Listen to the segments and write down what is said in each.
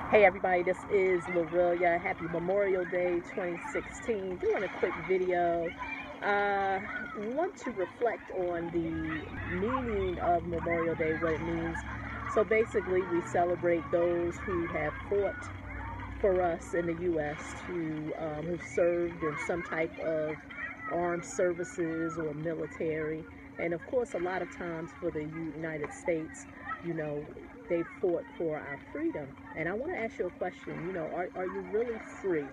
Hey everybody, this is Lorelia. Happy Memorial Day 2016. Doing a quick video. Want to reflect on the meaning of Memorial Day, what it means. So basically, we celebrate those who have fought for us in the U.S., who've served in some type of armed services or military. And of course, a lot of times for the United States, you know, they fought for our freedom. And I want to ask you a question, are you really free?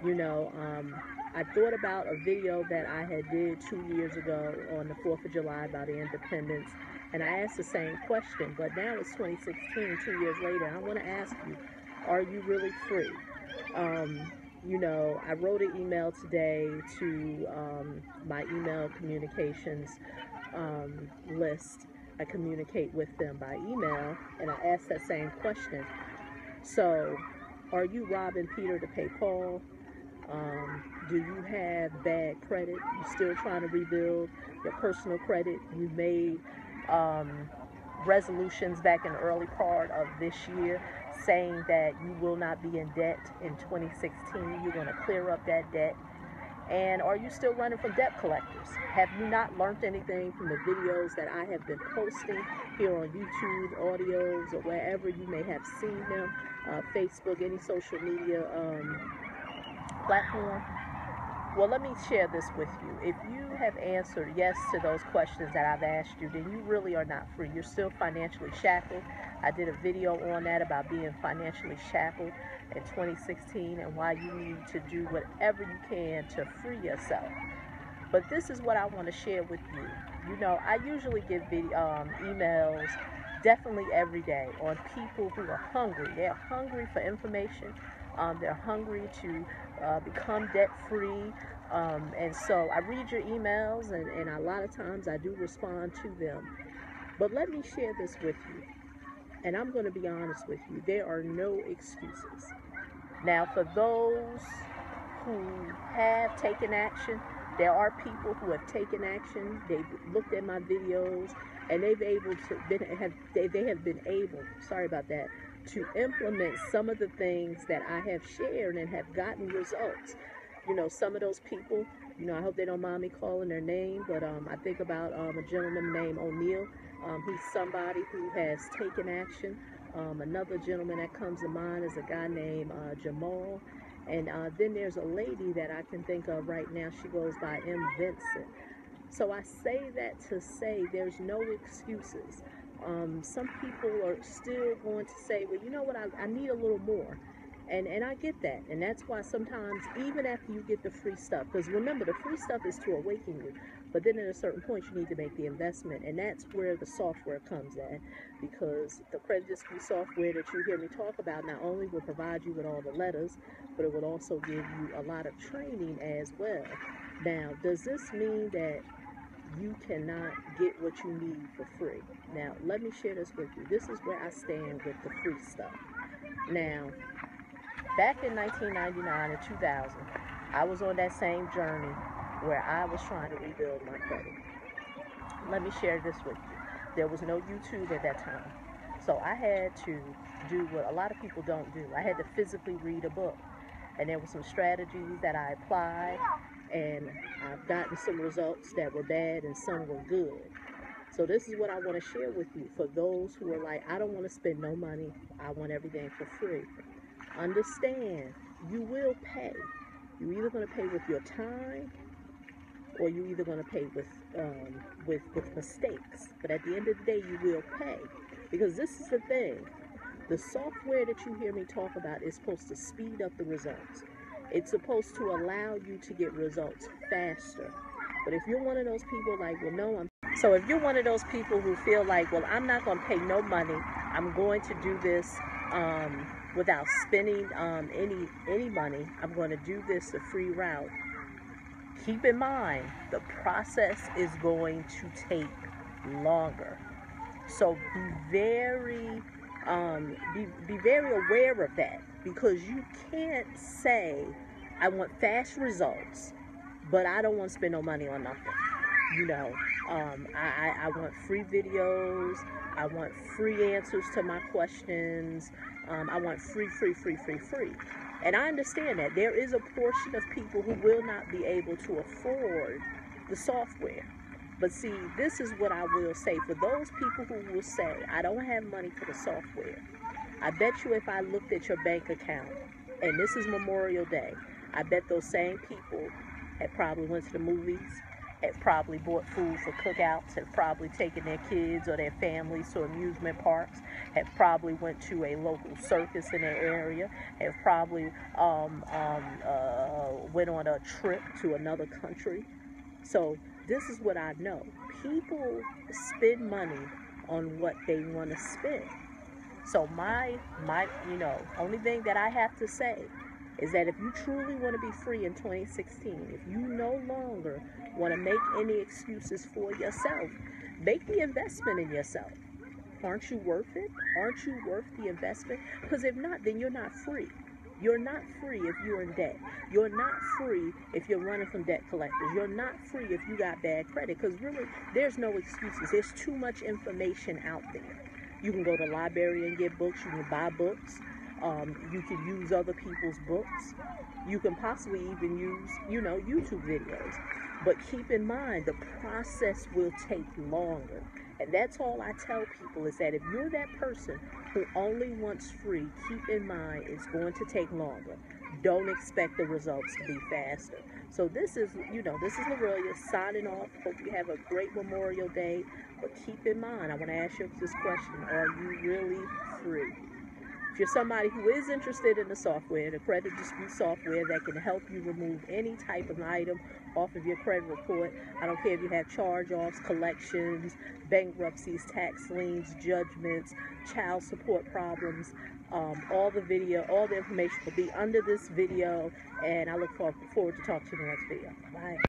I thought about a video that I had did 2 years ago on the 4th of July about independence. And I asked the same question, but now it's 2016, 2 years later. I want to ask you, are you really free? I wrote an email today to my email communications list. I communicate with them by email, and I asked that same question. So, are you robbing Peter to pay Paul? Do you have bad credit? You're still trying to rebuild your personal credit? You made resolutions back in the early part of this year saying that you will not be in debt in 2016. You're going to clear up that debt. And are you still running from debt collectors? Have you not learned anything from the videos that I have been posting here on YouTube, audios, or wherever you may have seen them, Facebook, any social media platform? Well, let me share this with you. If you have answered yes to those questions that I've asked you, then you really are not free. You're still financially shackled. I did a video on that about being financially shackled in 2016 and why you need to do whatever you can to free yourself. But this is what I want to share with you. I usually give emails definitely every day on people who are hungry. They're hungry for information. They're hungry to become debt-free. And so I read your emails, and a lot of times I do respond to them. But let me share this with you. And I'm going to be honest with you. There are no excuses. Now, for those who have taken action, there are people who have taken action. They've looked at my videos, and they have been able, sorry about that, to implement some of the things that I have shared and have gotten results. Some of those people, I hope they don't mind me calling their name, but I think about a gentleman named O'Neill. He's somebody who has taken action. Another gentleman that comes to mind is a guy named Jamal. And then there's a lady that I can think of right now. She goes by M. Vincent. So I say that to say there's no excuses. Some people are still going to say, well, you know what, I need a little more. And I get that. And that's why sometimes, even after you get the free stuff, because remember, the free stuff is to awaken you. But then at a certain point, you need to make the investment. And that's where the software comes in. Because the credit dispute software that you hear me talk about not only will provide you with all the letters, but it will also give you a lot of training as well. Now, does this mean that you cannot get what you need for free? Now, let me share this with you. This is where I stand with the free stuff. Now, back in 1999 and 2000, I was on that same journey where I was trying to rebuild my credit. Let me share this with you. There was no YouTube at that time. So I had to do what a lot of people don't do. I had to physically read a book. And there were some strategies that I applied, and I've gotten some results that were bad and some were good. So this is what I want to share with you for those who are like, I don't want to spend no money. I want everything for free. Understand, you will pay. You're either going to pay with your time, or you're either going to pay with mistakes. But at the end of the day, you will pay. Because this is the thing. The software that you hear me talk about is supposed to speed up the results. It's supposed to allow you to get results faster. But if you're one of those people like, well, no, so if you're one of those people who feel like, well, I'm not going to pay no money, I'm going to do this without spending any money, I'm going to do this the free route. Keep in mind, the process is going to take longer. So be very aware of that, because you can't say, I want fast results, but I don't want to spend no money on nothing. I want free videos. I want free answers to my questions. I want free. And I understand that there is a portion of people who will not be able to afford the software. But see, this is what I will say. For those people who will say, I don't have money for the software, I bet you if I looked at your bank account, and this is Memorial Day, I bet those same people had probably went to the movies, had probably bought food for cookouts, had probably taken their kids or their families to amusement parks, had probably went to a local circus in their area, had probably went on a trip to another country. So this is what I know. People spend money on what they want to spend. So my only thing that I have to say is that if you truly want to be free in 2016, if you no longer want to make any excuses for yourself, make the investment in yourself. Aren't you worth it? Aren't you worth the investment? Because if not, then you're not free. You're not free if you're in debt. You're not free if you're running from debt collectors. You're not free if you got bad credit, because really, there's no excuses. There's too much information out there. You can go to the library and get books. You can buy books. You can use other people's books. You can possibly even use, YouTube videos. But keep in mind, the process will take longer. And that's all I tell people, is that if you're that person who only wants free, keep in mind it's going to take longer. Don't expect the results to be faster. So this is Lorelia signing off. Hope you have a great Memorial Day. But keep in mind, I want to ask you this question: are you really free? If you're somebody who is interested in the software, the credit dispute software that can help you remove any type of item off of your credit report, I don't care if you have charge-offs, collections, bankruptcies, tax liens, judgments, child support problems, all the information will be under this video, and I look forward to talking to you in the next video. Bye.